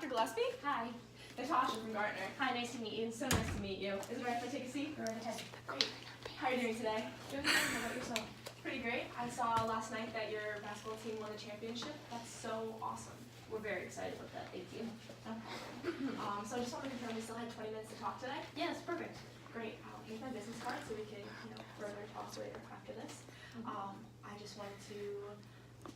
Dr. Gillespie. Hi. Na-tash from Gartner. Hi, nice to meet you. So nice to meet you. Is it right if I take a seat? Go right ahead. Great. How are you doing today? Doing good. How about yourself? Pretty great. I saw last night that your basketball team won the championship. That's so awesome. We're very excited about that. Thank you. So I just want to confirm we still had 20 minutes to talk today. Yes, perfect. Great. Here's my business card so we can, further talk later after this. I just wanted to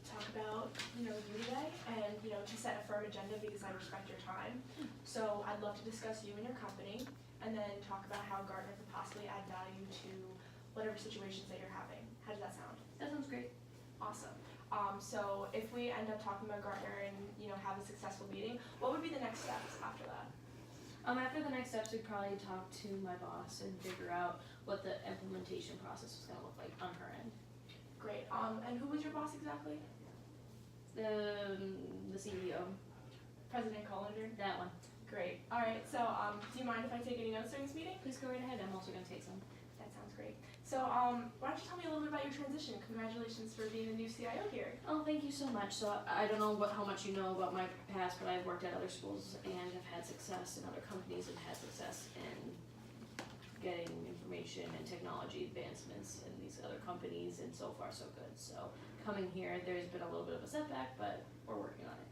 talk about, you today and, to set a firm agenda because I respect your time. So I'd love to discuss you and your company and then talk about how Gartner could possibly add value to whatever situations that you're having. How does that sound? That sounds great. Awesome. So if we end up talking about Gartner and, have a successful meeting, what would be the next steps after that? After the next steps, we'd probably talk to my boss and figure out what the implementation process was going to look like on her end. Great. And who was your boss exactly? The CEO. President Collender? That one. Great. All right. So do you mind if I take any notes during this meeting? Please go right ahead. I'm also going to take some. That sounds great. So why don't you tell me a little bit about your transition? Congratulations for being the new CIO here. Oh, thank you so much. So I don't know how much you know about my past, but I've worked at other schools and have had success in other companies and had success in getting information and technology advancements in these other companies, and so far so good. So coming here, there's been a little bit of a setback, but we're working on it.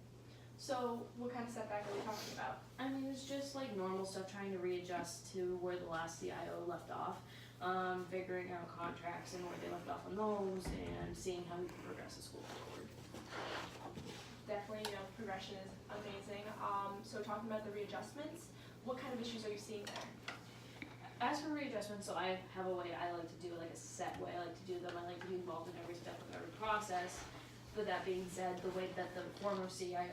So what kind of setback are we talking about? I mean, it's just like normal stuff, trying to readjust to where the last CIO left off, figuring out contracts and where they left off on those, and seeing how we can progress the school forward. Definitely, progression is amazing. So talking about the readjustments, what kind of issues are you seeing there? As for readjustments, so I have a way I like to do, like a set way I like to do them. I like to be involved in every step of every process. But that being said, the way that the former CIO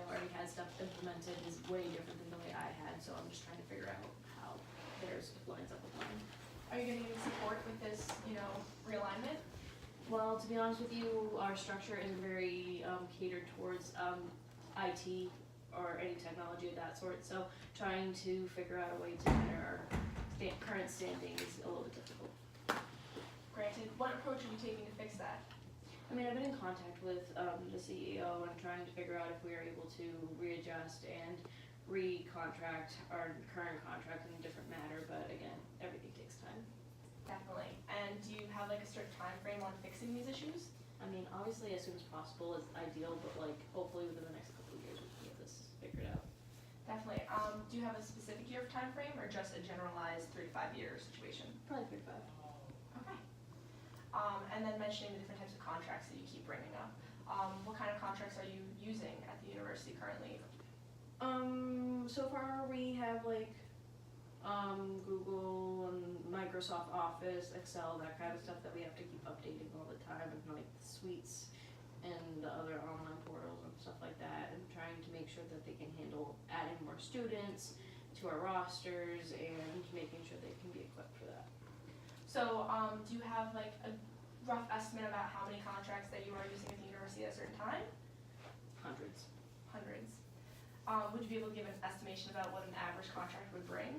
already had stuff implemented is way different than the way I had, so I'm just trying to figure out how theirs lines up with mine. Are you getting any support with this, realignment? Well, to be honest with you, our structure isn't very catered towards IT or any technology of that sort, so trying to figure out a way to better our current standing is a little bit difficult. Granted, what approach are you taking to fix that? I mean, I've been in contact with the CEO and trying to figure out if we are able to readjust and recontract our current contract in a different manner, but again, everything takes time. Definitely. And do you have a certain time frame on fixing these issues? I mean, obviously as soon as possible is ideal, but hopefully within the next couple of years we can get this figured out. Definitely. Do you have a specific year of time frame or just a generalized 3 to 5 year situation? Probably 3 to 5. Okay. And then mentioning the different types of contracts that you keep bringing up. What kind of contracts are you using at the university currently? So far we have Google and Microsoft Office, Excel, that kind of stuff that we have to keep updating all the time, and suites and the other online portals and stuff like that, and trying to make sure that they can handle adding more students to our rosters and making sure they can be equipped for that. So do you have a rough estimate about how many contracts that you are using at the university at a certain time? Hundreds. Hundreds. Would you be able to give an estimation about what an average contract would bring?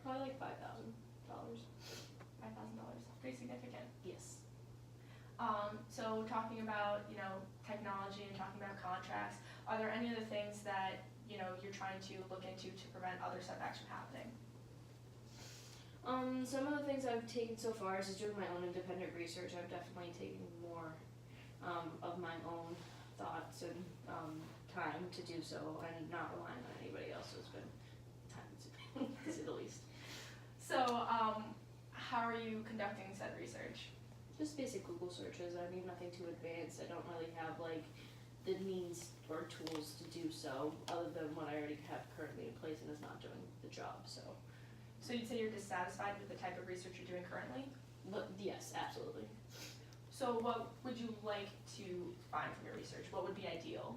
Probably $5,000. $5,000. Pretty significant. Yes. So talking about, technology and talking about contracts, are there any other things that, you're trying to look into to prevent other setbacks from happening? Some of the things I've taken so far is just doing my own independent research. I've definitely taken more of my own thoughts and time to do so, and not relying on anybody else. So it's been time consuming, to say the least. So how are you conducting said research? Just basic Google searches. I mean, nothing too advanced. I don't really have the means or tools to do so, other than what I already have currently in place and is not doing the job. So you'd say you're dissatisfied with the type of research you're doing currently? But yes, absolutely. So what would you like to find from your research? What would be ideal?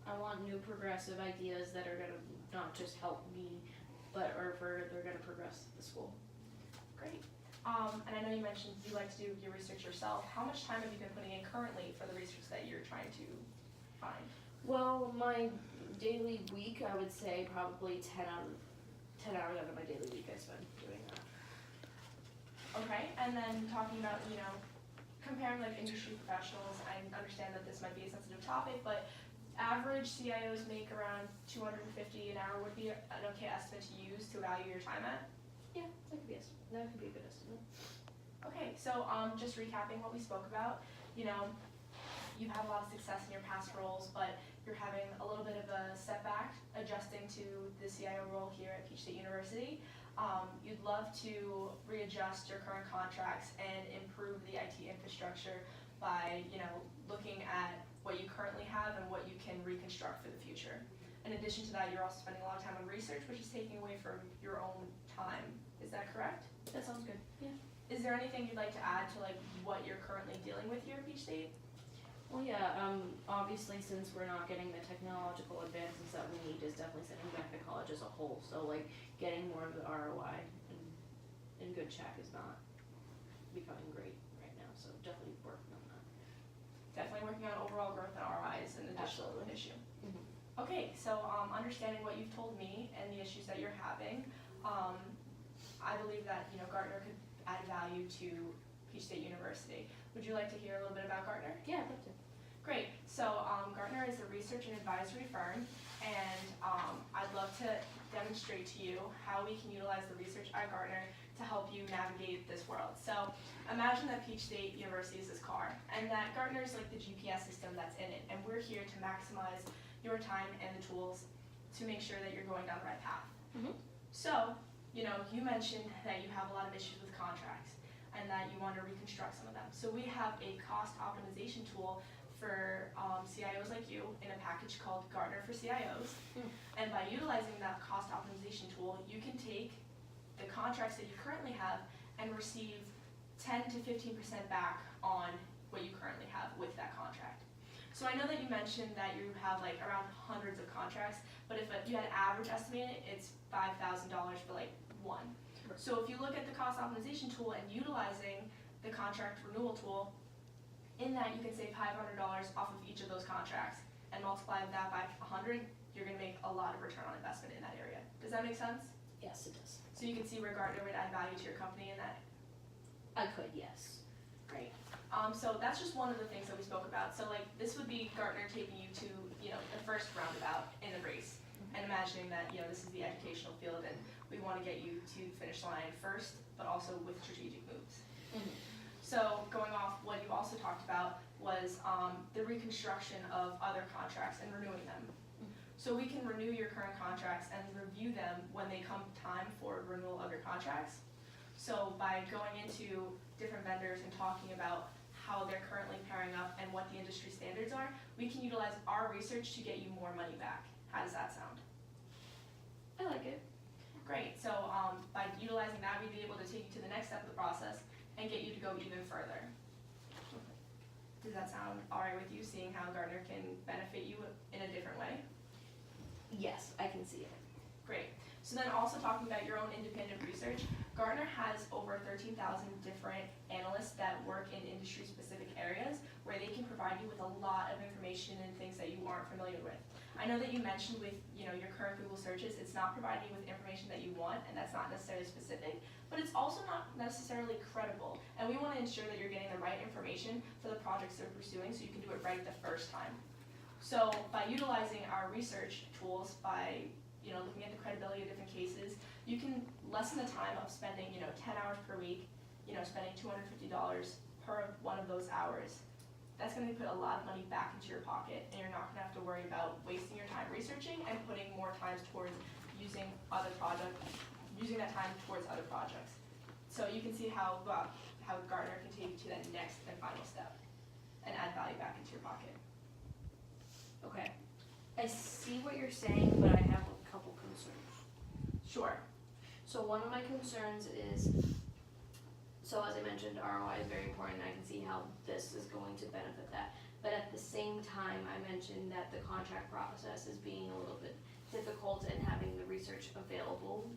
I want new progressive ideas that are going to not just help me, but they're going to progress the school. Great. And I know you mentioned you like to do your research yourself. How much time have you been putting in currently for the research that you're trying to find? Well, my daily week, I would say probably 10 hours out of my daily week I spend doing that. Okay, and then talking about, comparing industry professionals, I understand that this might be a sensitive topic, but average CIOs make around $250 an hour would be an okay estimate to use to value your time at. Yeah, that could be a good estimate. Okay, so just recapping what we spoke about, you know, you've had a lot of success in your past roles, but you're having a little bit of a setback adjusting to the CIO role here at Peach State University. You'd love to readjust your current contracts and improve the IT infrastructure by, you know, looking at what you currently have and what you can reconstruct for the future. In addition to that, you're also spending a lot of time on research, which is taking away from your own time. Is that correct? That sounds good. Yeah. Is there anything you'd like to add to like what you're currently dealing with here at Peach State? Well, yeah, obviously since we're not getting the technological advances that we need is definitely setting back the college as a whole. So like getting more of the ROI in good check is not becoming great right now. So definitely working on that. Definitely working on overall growth and ROI is an additional Absolutely. issue. Mm-hmm. Okay, so understanding what you've told me and the issues that you're having, I believe that, you know, Gartner could add value to Peach State University. Would you like to hear a little bit about Gartner? Yeah, I'd love to. Great. So Gartner is a research and advisory firm, and I'd love to demonstrate to you how we can utilize the research at Gartner to help you navigate this world. So imagine that Peach State University is this car, and that Gartner is like the GPS system that's in it, and we're here to maximize your time and the tools to make sure that you're going down the right path. Mm-hmm. So, you know, you mentioned that you have a lot of issues with contracts and that you want to reconstruct some of them. So we have a cost optimization tool for CIOs like you in a package called Gartner for CIOs. And by utilizing that cost optimization tool, you can take the contracts that you currently have and receive 10 to 15% back on what you currently have with that contract. So I know that you mentioned that you have like around hundreds of contracts, but if you had average estimated, it's $5,000 for like one. So if you look at the cost optimization tool and utilizing the contract renewal tool, in that you can save $500 off of each of those contracts and multiply that by 100, you're going to make a lot of return on investment in that area. Does that make sense? Yes, it does. So you can see where Gartner would add value to your company in that. I could, yes. Great. So that's just one of the things that we spoke about. So like this would be Gartner taking you to, you know, the first roundabout in the race, and imagining that, you know, this is the educational field and we want to get you to the finish line first, but also with strategic moves. Mm-hmm. So going off what you also talked about was the reconstruction of other contracts and renewing them. So we can renew your current contracts and review them when they come time for renewal of your contracts. So by going into different vendors and talking about how they're currently pairing up and what the industry standards are, we can utilize our research to get you more money back. How does that sound? I like it. Great. So by utilizing that, we'd be able to take you to the next step of the process and get you to go even further. Does that sound all right with you, seeing how Gartner can benefit you in a different way? Yes, I can see it. Great. So then also talking about your own independent research, Gartner has over 13,000 different analysts that work in industry-specific areas where they can provide you with a lot of information and things that you aren't familiar with. I know that you mentioned with, you know, your current Google searches, it's not providing you with information that you want, and that's not necessarily specific, but it's also not necessarily credible. And we want to ensure that you're getting the right information for the projects they're pursuing so you can do it right the first time. So by utilizing our research tools, by, you know, looking at the credibility of different cases, you can lessen the time of spending, you know, 10 hours per week, you know, spending $250 per one of those hours. That's going to put a lot of money back into your pocket, and you're not going to have to worry about wasting your time researching and putting more time towards using that time towards other projects. So you can see how Gartner can take you to that next and final step and add value back into your pocket. Okay. I see what you're saying, but I have a couple concerns. Sure. So one of my concerns is, so as I mentioned, ROI is very important, and I can see how this is going to benefit that. But at the same time, I mentioned that the contract process is being a little bit difficult, and having the research available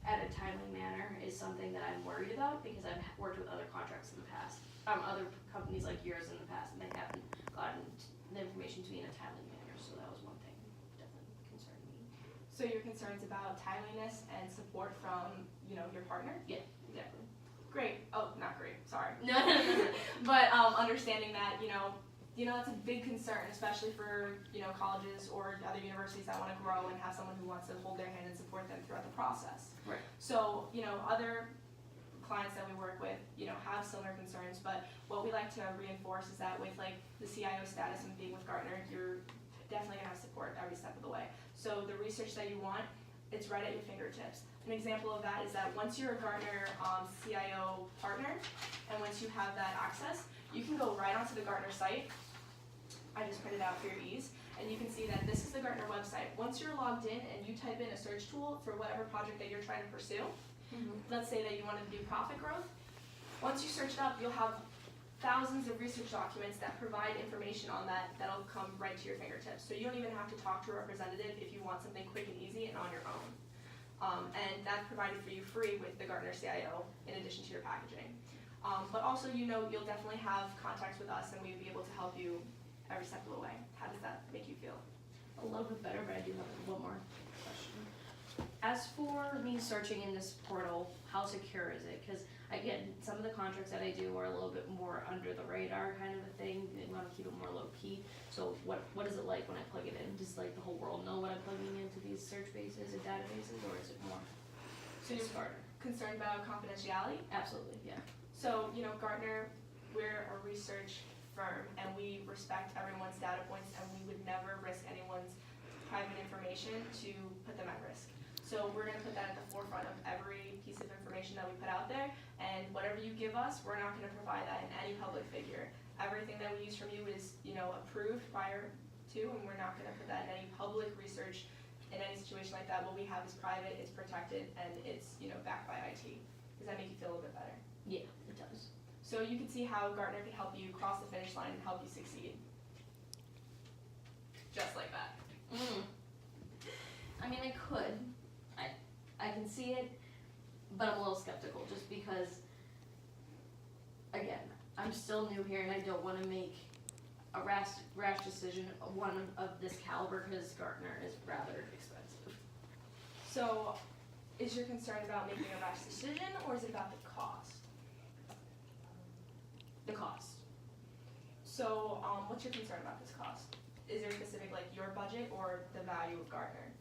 at a timely manner is something that I'm worried about, because I've worked with other contracts in the past, other companies like yours in the past, and they haven't gotten the information to me in a timely manner. So that was one thing that definitely concerned me. So your concerns about timeliness and support from, you know, your partner? Yeah, exactly. Great. Oh, not great. Sorry. No. But understanding that, you know, That's a big concern, especially for, colleges or other universities that want to grow and have someone who wants to hold their hand and support them throughout the process. Right. So, other clients that we work with, have similar concerns, but what we like to reinforce is that with like the CIO status and being with Gartner, you're definitely gonna have support every step of the way. So the research that you want, it's right at your fingertips. An example of that is that once you're a Gartner CIO partner, and once you have that access, you can go right onto the Gartner site. I just printed out for your ease, and you can see that this is the Gartner website. Once you're logged in and you type in a search tool for whatever project that you're trying to pursue, let's say that you wanted to do profit growth, once you search it up, you'll have thousands of research documents that provide information on that that'll come right to your fingertips. So you don't even have to talk to a representative if you want something quick and easy and on your own. And that's provided for you free with the Gartner CIO in addition to your packaging. But also, you'll definitely have contacts with us and we'd be able to help you every step of the way. How does that make you feel? A little bit better, but I do have one more question. As for me searching in this portal, how secure is it? Because again, some of the contracts that I do are a little bit more under the radar kind of a thing. They want to keep it more low key. So what is it like when I plug it in? Does like the whole world know what I'm plugging into these search bases and databases, or is it more? So you're concerned about confidentiality? Absolutely, yeah. So, Gartner, we're a research firm and we respect everyone's data points and we would never risk anyone's private information to put them at risk. So we're going to put that at the forefront of every piece of information that we put out there, and whatever you give us, we're not going to provide that in any public figure. Everything that we use from you is, approved prior to, and we're not going to put that in any public research in any situation like that. What we have is private, it's protected, and it's, backed by IT. Does that make you feel a little bit better? Yeah, it does. So you can see how Gartner can help you cross the finish line and help you succeed. Just like that. I mean, I could. I can see it, but I'm a little skeptical just because, again, I'm still new here and I don't want to make a rash decision, one of this caliber, because Gartner is rather expensive. So, is your concern about making a rash decision, or is it about the cost? The cost. So, what's your concern about this cost? Is there specific, like, your budget or the value of Gartner?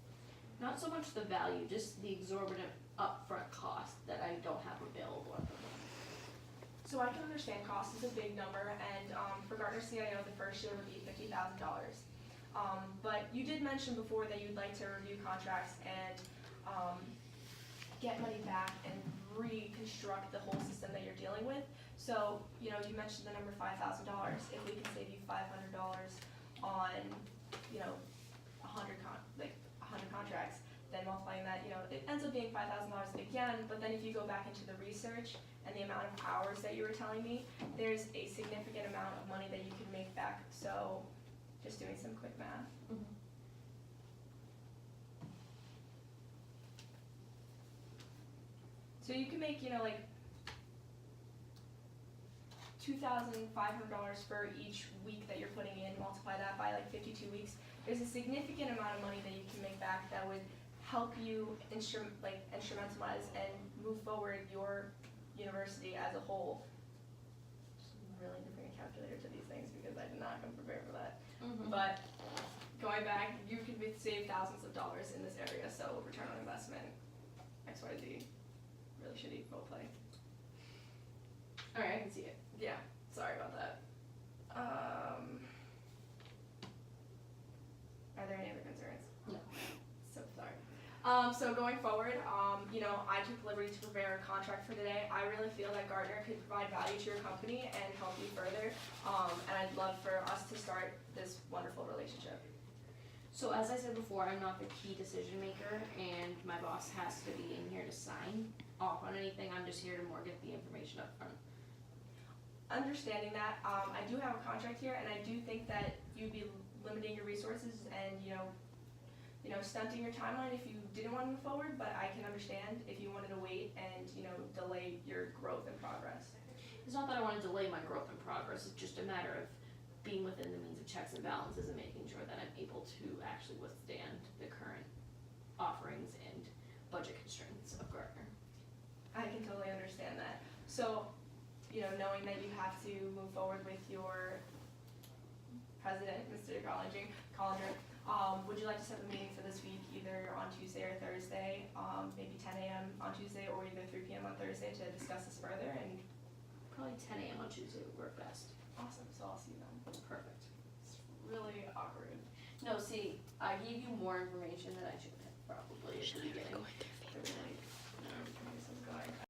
Not so much the value, just the exorbitant upfront cost that I don't have available at the moment. So I can understand cost is a big number, and for Gartner CIO, the first year would be $50,000. But you did mention before that you'd like to review contracts and get money back and reconstruct the whole system that you're dealing with. So, you mentioned the number $5,000. If we can save you $500 on, 100 contracts, then multiplying that, it ends up being $5,000 again, but then if you go back into the research and the amount of hours that you were telling me, there's a significant amount of money that you can make back. So, just doing some quick math. So you can make, like $2,500 for each week that you're putting in, multiply that by like 52 weeks. There's a significant amount of money that you can make back that would help you instrumentalize and move forward your university as a whole. I'm really to bring a calculator to these things because I did not come prepared for that. But going back, you could save thousands of dollars in this area, so return on investment, XYZ, really shitty role play. Alright, I can see it. Yeah, sorry about that. Are there any other concerns? No. So sorry. So going forward, I took the liberty to prepare a contract for today. I really feel that Gartner could provide value to your company and help you further, and I'd love for us to start this wonderful relationship. So as I said before, I'm not the key decision maker, and my boss has to be in here to sign off on anything. I'm just here to more get the information up front. Understanding that, I do have a contract here, and I do think that you'd be limiting your resources and, stunting your timeline if you didn't want to move forward, but I can understand if you wanted to wait and, delay your growth and progress. It's not that I want to delay my growth and progress, it's just a matter of being within the means of checks and balances and making sure that I'm able to actually withstand the current offerings and budget constraints of Gartner. I can totally understand that. So, knowing that you have to move forward with your President, Mr. Collender, would you like to set the meeting for this week either on Tuesday or Thursday, maybe 10 a.m. on Tuesday or either 3 p.m. on Thursday to discuss this further? And Probably 10 a.m. on Tuesday would work best. awesome, so I'll see you then. Perfect. It's really awkward. No, see, I gave you more information than I should have probably at the beginning. Really, this is going.